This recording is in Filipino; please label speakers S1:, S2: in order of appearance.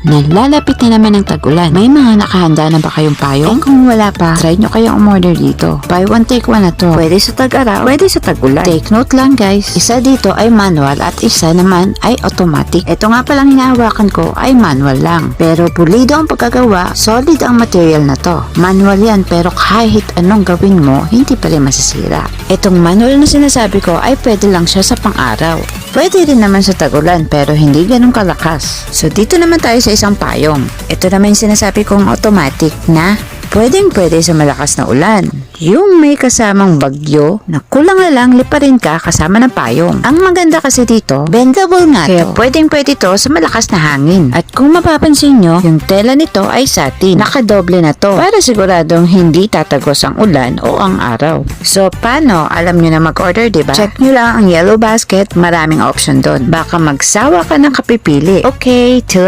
S1: Nalalapit na naman ang tag-ulan. May mga nakahanda na ba kayong payong? Kung wala pa, try nyo kayong umorder dito. Buy one take one na to. Pwede sa tag-araw, pwede sa tag-ulan. Take note lang guys, isa dito ay manual at isa naman ay automatic. Ito nga palang hinahawakan ko ay manual lang. Pero pulido ang pagkagawa, solid ang material na to. Manual yan pero kahit anong gawin mo, hindi pa rin masisira. Itong manual na sinasabi ko ay pwede lang siya sa pang-araw. Pwede rin naman sa tag-ulan pero hindi ganun kalakas. So dito naman tayo sa isang payong. Ito naman yung sinasabi kong automatic na pwedeng-pwede sa malakas na ulan. Yung may kasamang bagyo na kulang na lang liparin ka kasama ng payong. Ang maganda kasi dito, bendable nga kaya to. Pwedeng-pwede to sa malakas na hangin. At kung mapapansin nyo, yung tela nito ay satin. Nakadoble na to para siguradong hindi tatagos ang ulan o ang araw. So paano? Alam nyo na mag-order, diba? Check nyo lang ang yellow basket. Maraming option doon. Baka magsawa ka ng kapipili. Okay, till